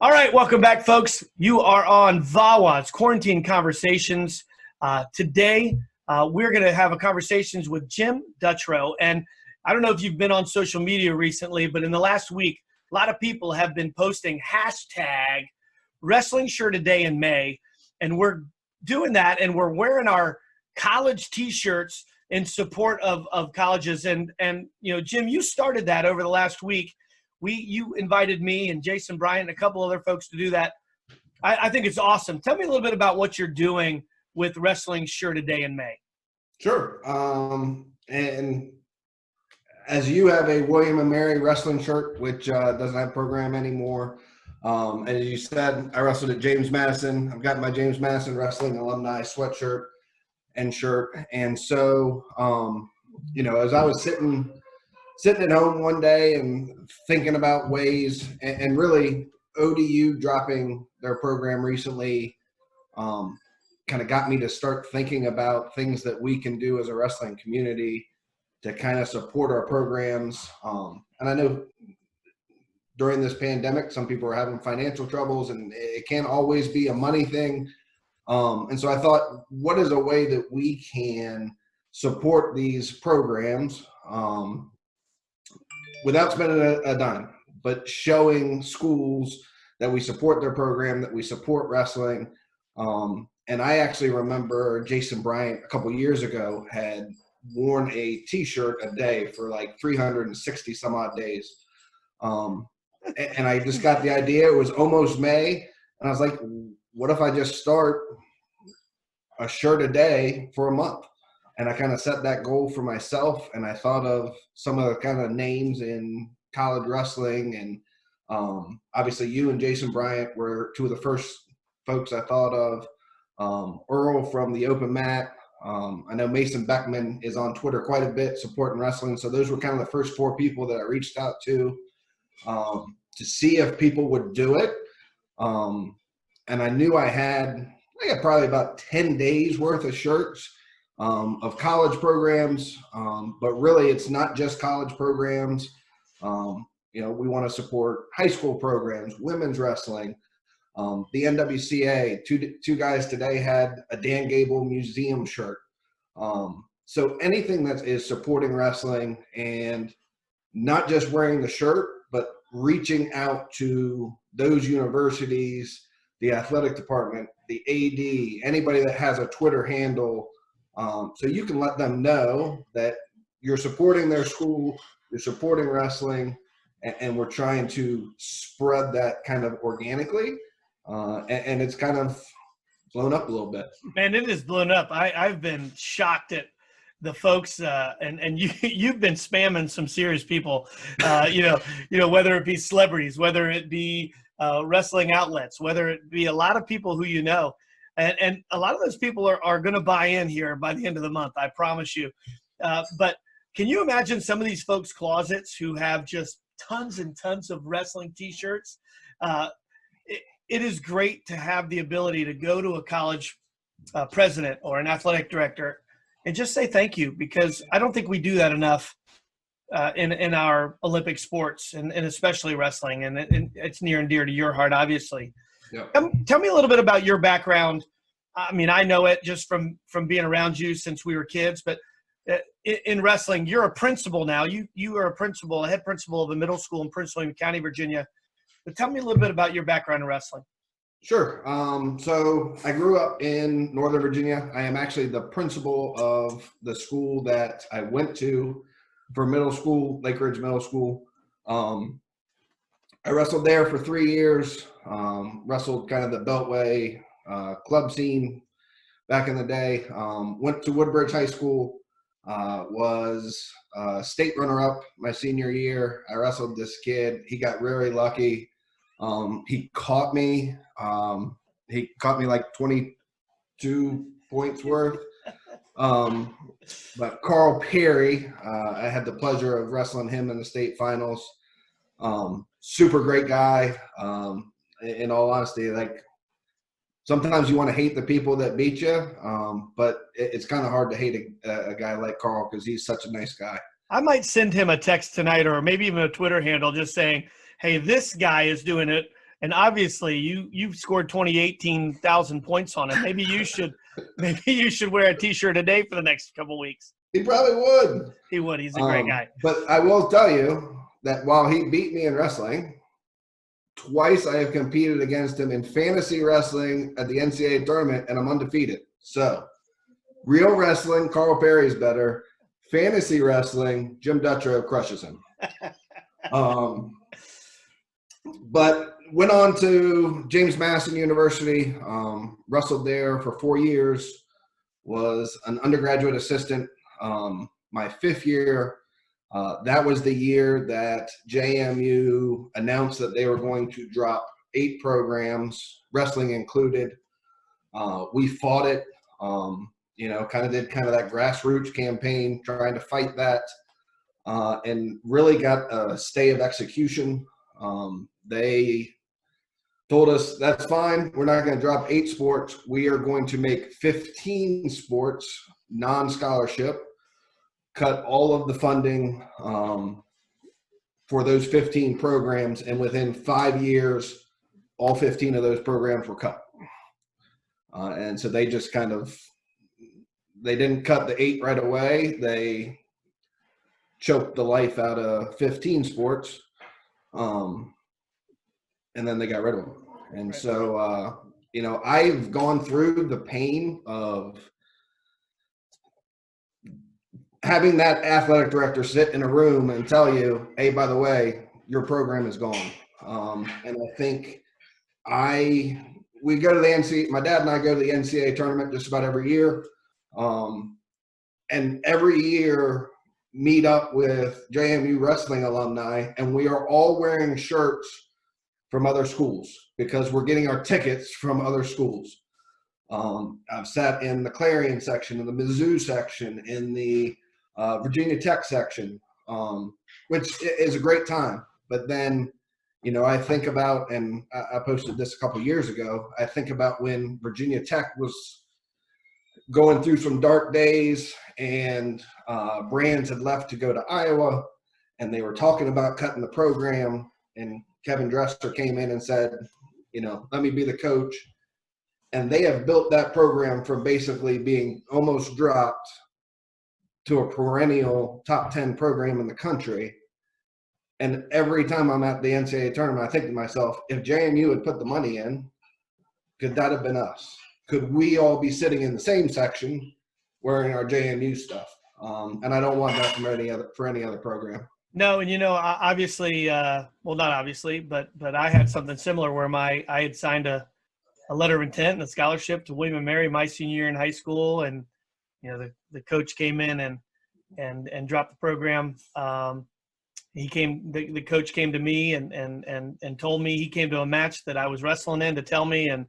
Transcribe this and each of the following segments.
All right, welcome back, folks. You are on VAWA. It's Quarantine Conversations. Today, we're going to have a conversations with Jim Dutrow. And I don't know if you've been on social media recently, but in the last week, a lot of people have been posting hashtag Wrestlingshirtadayinmay. And we're doing that, and we're wearing our college T-shirts in support of colleges. And you know, Jim, you started that over the last week. You invited me and Jason Bryant and a couple other folks to do that. I think it's awesome. Tell me a little bit about what you're doing with Wrestling Shirt a Day in May. Sure. And as you have a William and Mary wrestling shirt, which doesn't have a program anymore. And as you said, I wrestled at James Madison. I've got my James Madison Wrestling alumni sweatshirt and shirt. And so, you know, as I was sitting at home one day and thinking about ways, and really ODU dropping their program recently kind of got me to start thinking about things that we can do as a wrestling community to kind of support our programs. And I know during this pandemic, some people are having financial troubles, and it can't always be a money thing. And so I thought, what is a way that we can support these programs without spending a dime, but showing schools that we support their program, that we support wrestling. And I actually remember Jason Bryant a couple years ago had worn a T-shirt a day for like 360 some odd days. And I just got the idea. It was almost May, and I was like, what if I just start a shirt a day for a month? And I kind of set that goal for myself, and I thought of some of the kind of names in college wrestling, and obviously you and Jason Bryant were two of the first folks I thought of. Earl from the Open Mat. I know Mason Beckman is on Twitter quite a bit supporting wrestling, so those were kind of the first four people that I reached out to see if people would do it. And I knew I had probably about 10 days worth of shirts of college programs, but really it's not just college programs. You know, we want to support high school programs, women's wrestling, the NWCA. Two guys today had a Dan Gable museum shirt. So anything that is supporting wrestling and not just wearing the shirt, but reaching out to those universities, the athletic department, the AD, anybody that has a Twitter handle, so you can let them know that you're supporting their school, you're supporting wrestling, and we're trying to spread that kind of organically. And it's kind of blown up a little bit. Man, it is blown up. I've been shocked at the folks, and you've been spamming some serious people, you know, whether it be celebrities, whether it be wrestling outlets, whether it be a lot of people who you know. And a lot of those people are going to buy in here by the end of the month, I promise you. But can you imagine some of these folks' closets who have just tons and tons of wrestling T-shirts? It is great to have the ability to go to a college president or an athletic director and just say thank you, because I don't think we do that enough in our Olympic sports, and especially wrestling. And it's near and dear to your heart, obviously. Yep. Tell me a little bit about your background. I mean, I know it just from being around you since we were kids, but in wrestling, you're a principal now. You are a head principal of a middle school in Prince William County, Virginia. But tell me a little bit about your background in wrestling. Sure. So I grew up in Northern Virginia. I am actually the principal of the school that I went to for middle school, Lake Ridge Middle School. I wrestled there for 3 years, wrestled kind of the Beltway club scene back in the day. Went to Woodbridge High School, was state runner-up my senior year. I wrestled this kid. He got really lucky. He caught me. He caught me like 22 points worth. But Carl Perry, I had the pleasure of wrestling him in the state finals. Super great guy. In all honesty, like sometimes you want to hate the people that beat you, but it's kind of hard to hate a guy like Carl because he's such a nice guy. I might send him a text tonight, or maybe even a Twitter handle, just saying, hey, this guy is doing it and obviously you've scored 18,000 points on him. Maybe you should wear a T-shirt a day for the next couple weeks. He probably would. He would. He's a great guy. But I will tell you that while he beat me in wrestling, twice I have competed against him in fantasy wrestling at the NCAA tournament, and I'm undefeated. So, real wrestling, Carl Perry's better. Fantasy wrestling, Jim Dutrow crushes him. But went on to James Madison University, wrestled there for 4 years, was an undergraduate assistant. My 5th year, that was the year that JMU announced that they were going to drop 8 programs, wrestling included. We fought it, kind of did that grassroots campaign, trying to fight that, and really got a stay of execution. They told us, that's fine. We're not going to drop 8 sports. We are going to make 15 sports non-scholarship, cut all of the funding for those 15 programs, and within 5 years, all 15 of those programs were cut. And so they just they didn't cut the 8 right away. They choked the life out of 15 sports, and then they got rid of them. And so, I've gone through the pain of having that athletic director sit in a room and tell you, hey, by the way, your program is gone. And I think we go to the NCAA, my dad and I go to the NCAA tournament just about every year. And every year meet up with JMU wrestling alumni, and we are all wearing shirts from other schools because we're getting our tickets from other schools. I've sat in the Clarion section, in the Mizzou section, in the Virginia Tech section, which is a great time. But then, I think about, and I posted this a couple years ago, I think about when Virginia Tech was going through some dark days, and Brands had left to go to Iowa, and they were talking about cutting the program, and Kevin Dresser came in and said, let me be the coach. And they have built that program from basically being almost dropped to a perennial top 10 program in the country. And every time I'm at the NCAA tournament, I think to myself, if JMU had put the money in, could that have been us? Could we all be sitting in the same section wearing our JMU stuff? And I don't want that for any other program. No, and obviously, well, not obviously, but I had something similar where I had signed a letter of intent and a scholarship to William & Mary my senior year in high school, and the coach came in and dropped the program. The coach came to me and told me, he came to a match that I was wrestling in to tell me, and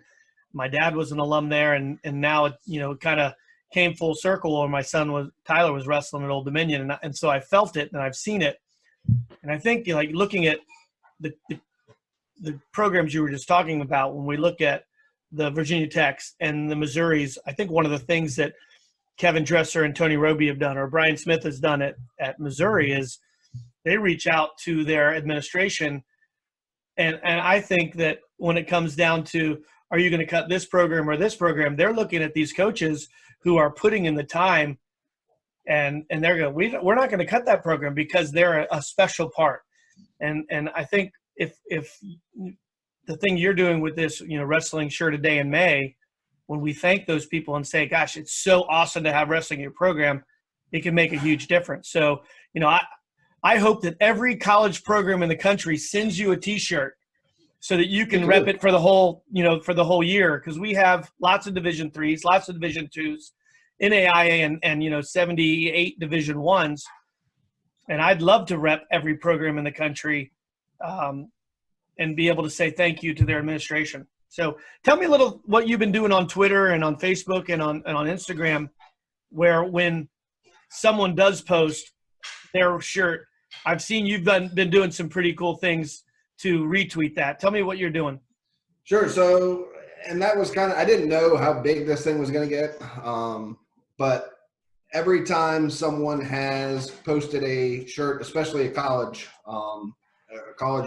my dad was an alum there, and now it kind of came full circle where my son Tyler was wrestling at Old Dominion, and so I felt it and I've seen it. And I think looking at the programs you were just talking about, when we look at the Virginia Techs and the Missouris, I think one of the things that Kevin Dresser and Tony Roby have done, or Brian Smith has done at Missouri, is they reach out to their administration. And I think that when it comes down to, are you going to cut this program or this program, they're looking at these coaches who are putting in the time, and they're going, we're not going to cut that program because they're a special part. And I think if the thing you're doing with this, Wrestling Shirt a Day in May, when we thank those people and say, gosh, it's so awesome to have wrestling in your program, it can make a huge difference. So, I hope that every college program in the country sends you a T-shirt so that you can rep it for the whole, year. Because we have lots of Division IIIs, lots of Division IIs, NAIA and 78 Division I's. And I'd love to rep every program in the country and be able to say thank you to their administration. So tell me a little what you've been doing on Twitter and on Facebook and on Instagram, where when someone does post their shirt, I've seen you've been doing some pretty cool things to retweet that. Tell me what you're doing. Sure. So, and that was I didn't know how big this thing was going to get. But every time someone has posted a shirt, especially a college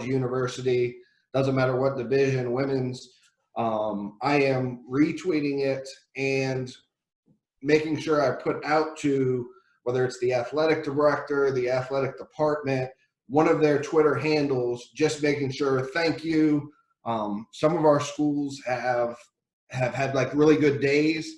university, doesn't matter what division, women's. I am retweeting it and making sure I put out to, whether it's the athletic director, the athletic department, one of their Twitter handles, just making sure, thank you. Some of our schools have had like really good days.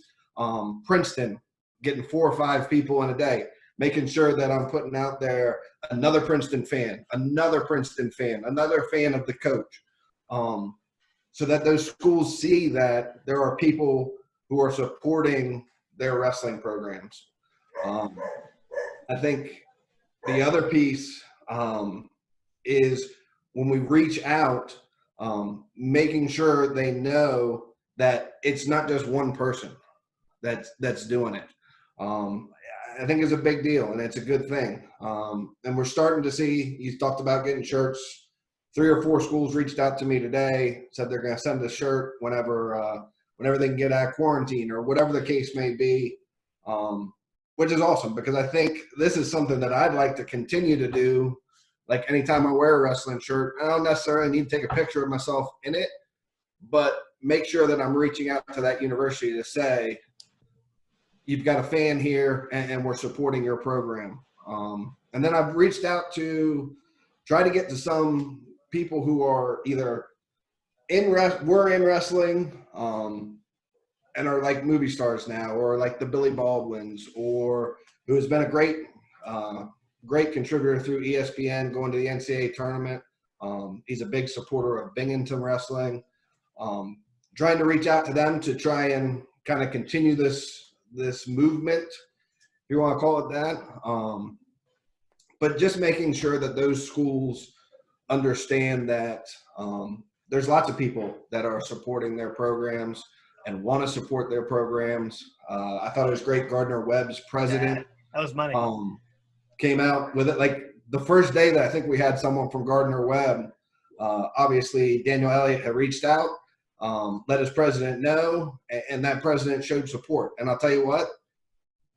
Princeton getting 4 or 5 people in a day, making sure that I'm putting out there another Princeton fan, another Princeton fan, another fan of the coach, so that those schools see that there are people who are supporting their wrestling programs. I think the other piece is when we reach out, making sure they know that it's not just one person that's doing it. I think is a big deal, and it's a good thing. And we're starting to see, you talked about getting shirts. 3 or 4 schools reached out to me today, said they're going to send a shirt whenever they can get out of quarantine or whatever the case may be, which is awesome, because I think this is something that I'd like to continue to do. Like anytime I wear a wrestling shirt, I don't necessarily need to take a picture of myself in it, but make sure that I'm reaching out to that university to say, you've got a fan here and we're supporting your program. And then I've reached out to try to get to some people who are either were in wrestling and are like movie stars now, or like the Billy Baldwins, or who has been a great contributor through ESPN going to the NCAA tournament. He's a big supporter of Binghamton wrestling. Trying to reach out to them to try and kind of continue this movement, if you want to call it that. But just making sure that those schools understand that there's lots of people that are supporting their programs and want to support their programs. I thought it was great. Gardner Webb's president, that was money. Came out with it. Like the first day that I think we had someone from Gardner Webb, obviously Daniel Elliott had reached out, let his president know, and that president showed support. And I'll tell you what,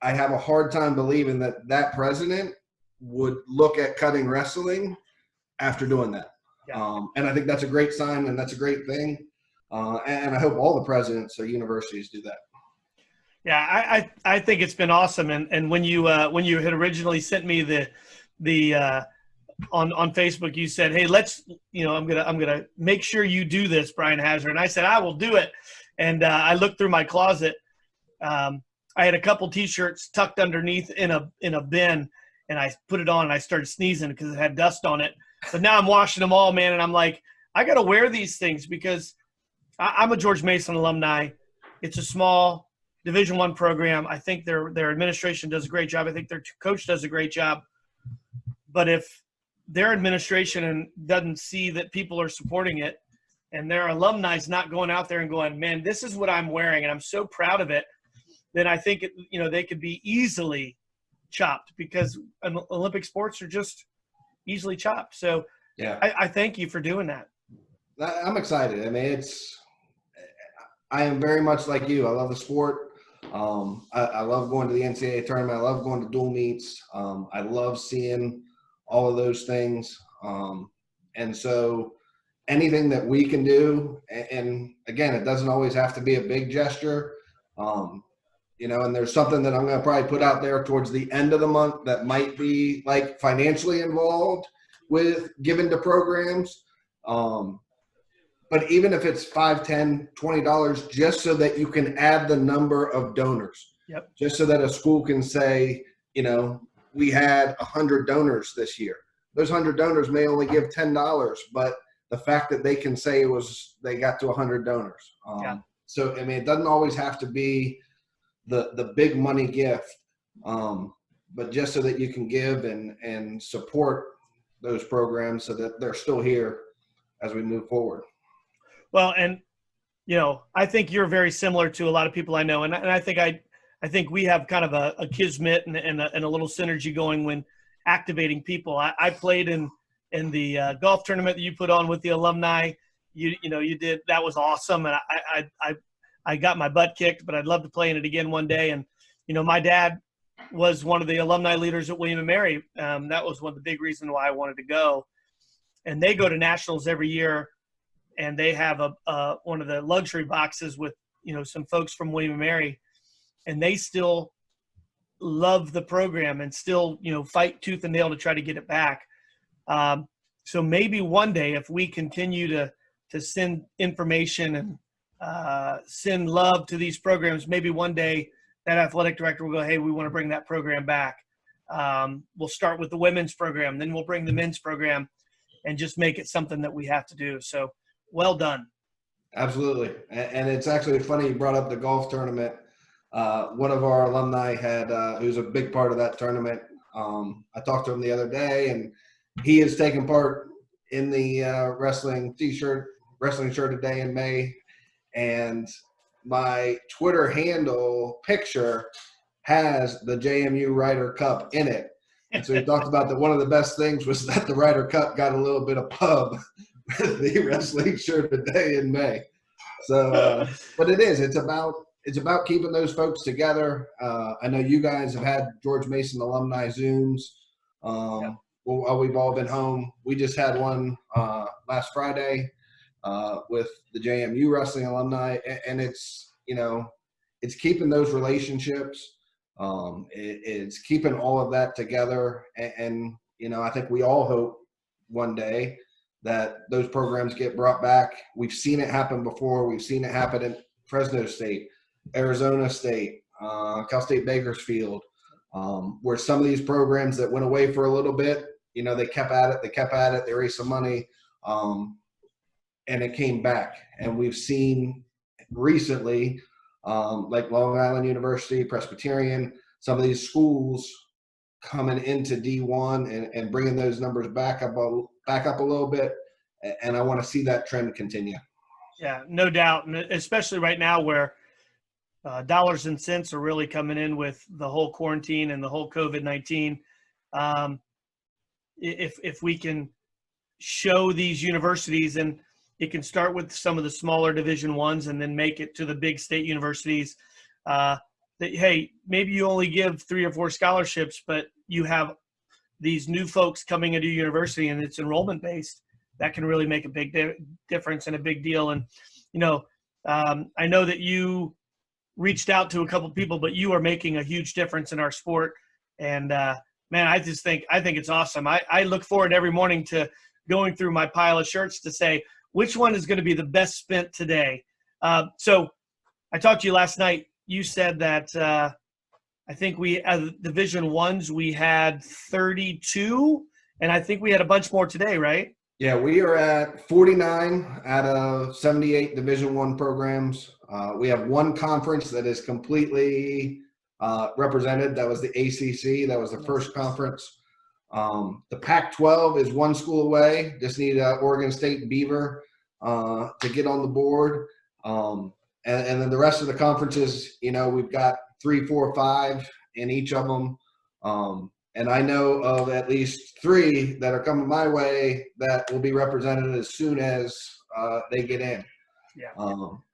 I have a hard time believing that president would look at cutting wrestling after doing that. Yeah. And I think that's a great sign, and that's a great thing. And I hope all the presidents of universities do that. Yeah, I think it's been awesome. And when you had originally sent me the on Facebook, you said, hey, let's, I'm gonna make sure you do this, Brian Hazard. And I said, I will do it. And I looked through my closet. I had a couple T-shirts tucked underneath in a bin, and I put it on and I started sneezing because it had dust on it. But now I'm washing them all, man. And I'm like, I got to wear these things because I'm a George Mason alumni. It's a small Division I program. I think their administration does a great job. I think their coach does a great job. But if their administration doesn't see that people are supporting it, and their alumni is not going out there and going, man, this is what I'm wearing, and I'm so proud of it, then I think they could be easily chopped, because Olympic sports are just easily chopped. So yeah, I thank you for doing that. I'm excited. I mean, I am very much like you. I love the sport. I love going to the NCAA tournament. I love going to dual meets. I love seeing all of those things. And so anything that we can do, and again, it doesn't always have to be a big gesture. And there's something that I'm going to probably put out there towards the end of the month that might be like financially involved with giving to programs. But even if it's $5, $10, $20, just so that you can add the number of donors. Yep. Just so that a school can say, we had 100 donors this year. Those 100 donors may only give $10, but the fact that they can say they got to 100 donors. So, I mean, it doesn't always have to be the big money gift, but just so that you can give and support those programs so that they're still here as we move forward. Well, and I think you're very similar to a lot of people I know, and I think we have kind of a kismet and a little synergy going when activating people. I played in the golf tournament that you put on with the alumni. You did, that was awesome, and I got my butt kicked, but I'd love to play in it again one day. And my dad was one of the alumni leaders at William & Mary. That was one of the big reasons why I wanted to go. And they go to nationals every year. and they have one of the luxury boxes with, some folks from William and Mary, and they still love the program and still, fight tooth and nail to try to get it back. So maybe one day, if we continue to send information and send love to these programs, maybe one day that athletic director will go, hey, we want to bring that program back. We'll start with the women's program, then we'll bring the men's program, and just make it something that we have to do. So well done. Absolutely. And it's actually funny you brought up the golf tournament. One of our alumni who's a big part of that tournament. I talked to him the other day, and he is taking part in the wrestling t-shirt, Wrestling Shirt a Day in May. And my Twitter handle picture has the JMU Ryder Cup in it. And so he talked about that one of the best things was that the Ryder Cup got a little bit of pub with the Wrestling Shirt a Day in May. So, but it's about keeping those folks together. I know you guys have had George Mason alumni Zooms while we've all been home. We just had one last Friday with the JMU wrestling alumni, and it's keeping those relationships. It's keeping all of that together, and I think we all hope one day that those programs get brought back. We've seen it happen before. We've seen it happen in Fresno State, Arizona State, Cal State Bakersfield, where some of these programs that went away for a little bit, they kept at it, they raised some money, and it came back. And we've seen recently, like Long Island University, Presbyterian, some of these schools coming into D1 and bringing those numbers back up a little bit. And I want to see that trend continue. Yeah, no doubt. And especially right now where dollars and cents are really coming in with the whole quarantine and the whole COVID-19. If we can show these universities, and it can start with some of the smaller Division I's and then make it to the big state universities, that, hey, maybe you only give 3 or 4 scholarships, but you have these new folks coming into university and it's enrollment based. That can really make a big difference and a big deal. And, I know that you reached out to a couple people, but you are making a huge difference in our sport. And, man, I think it's awesome. I look forward every morning to going through my pile of shirts to say, which one is going to be the best spent today? So I talked to you last night. You said that I think we, as Division I's, we had 32, and I think we had a bunch more today, right? Yeah, we are at 49 out of 78 Division I programs. We have one conference that is completely represented. That was the ACC. That was the first conference. The Pac-12 is one school away. Just need Oregon State Beaver to get on the board. And then the rest of the conferences, we've got 3, 4, 5 in each of them. And I know of at least 3 that are coming my way that will be represented as soon as they get in. Yeah.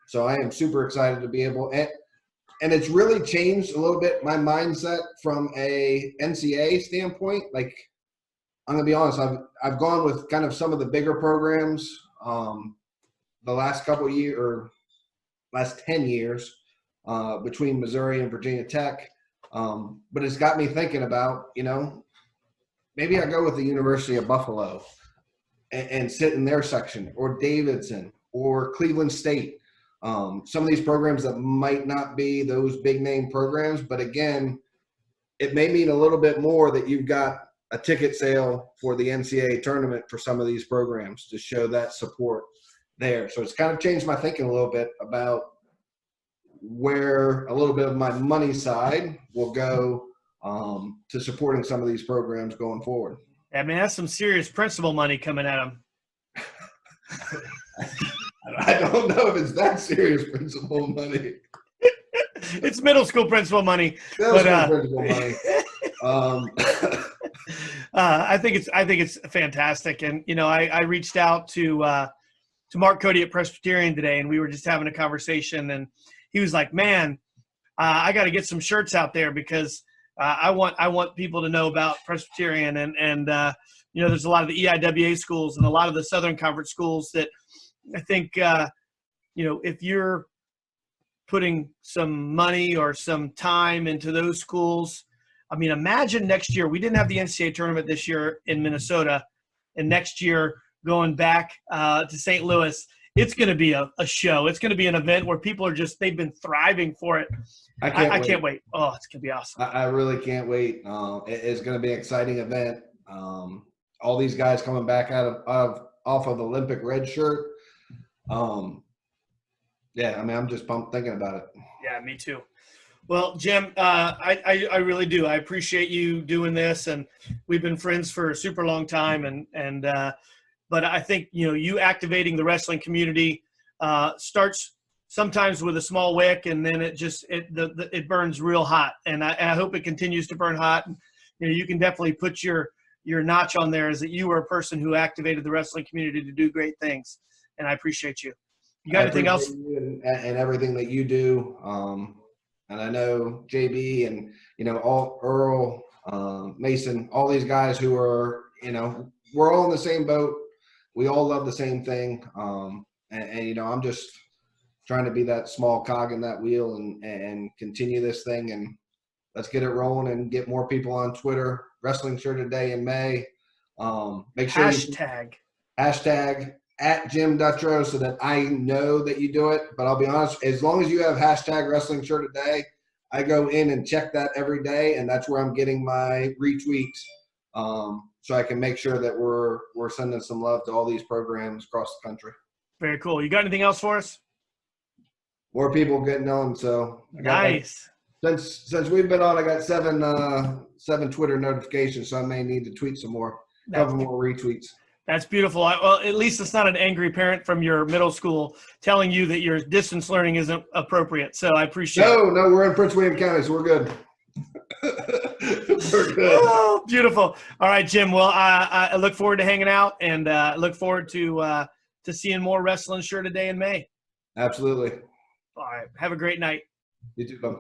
So I am super excited to be able – and it's really changed a little bit my mindset from a NCAA standpoint. Like, I'm going to be honest, I've gone with kind of some of the bigger programs the last couple of years, or last 10 years, between Missouri and Virginia Tech. But it's got me thinking about, maybe I go with the University of Buffalo and sit in their section, or Davidson, or Cleveland State. Some of these programs that might not be those big name programs, but again, it may mean a little bit more that you've got a ticket sale for the NCAA tournament for some of these programs to show that support there. So it's kind of changed my thinking a little bit about where a little bit of my money side will go to supporting some of these programs going forward. I mean, that's some serious principal money coming at them. I don't know if it's that serious principal money. It's middle school principal money. Principal money. I think it's fantastic. And, I reached out to Mark Cody at Presbyterian today, and we were just having a conversation, and he was like, man, I got to get some shirts out there because I want people to know about Presbyterian. And there's a lot of the EIWA schools and a lot of the Southern Conference schools that, I think, if you're putting some money or some time into those schools, I mean, imagine next year. We didn't have the NCAA tournament this year in Minnesota, and next year going back to St. Louis, it's going to be a show. It's going to be an event where people are they've been thriving for it. I can't wait. Oh, it's going to be awesome. I really can't wait. It's going to be an exciting event. All these guys coming back off of Olympic red shirt. Yeah, I mean, I'm just pumped thinking about it. Yeah, me too. Well, Jim, I really do. I appreciate you doing this, and we've been friends for a super long time. But I think you activating the wrestling community starts sometimes with a small wick, and then it burns real hot. And I hope it continues to burn hot. And, you can definitely put your notch on there, is that you were a person who activated the wrestling community to do great things, and I appreciate you. You got anything else? And everything that you do. And I know JB and, all Earl, Mason, all these guys who are, we're all in the same boat. We all love the same thing. And I'm just trying to be that small cog in that wheel and continue this thing, and let's get it rolling and get more people on Twitter. Wrestlingshirtadayinmay. Make sure hashtag at Jim Dutrow so that I know that you do it. But I'll be honest, as long as you have hashtag Wrestling Shirt a Day, I go in and check that every day, and that's where I'm getting my retweets. So I can make sure that we're sending some love to all these programs across the country. Very cool. You got anything else for us? More people getting on. So nice. Since we've been on, I got seven Twitter notifications, so I may need to tweet some more. Couple more retweets. That's beautiful. Well, at least it's not an angry parent from your middle school telling you that your distance learning isn't appropriate. So I appreciate it. No, we're in Prince William County, so we're good. We're good. Oh, beautiful. All right, Jim. Well, I look forward to hanging out, and look forward to seeing more Wrestling Shirt a Day in May. Absolutely. All right. Have a great night. You too, bud.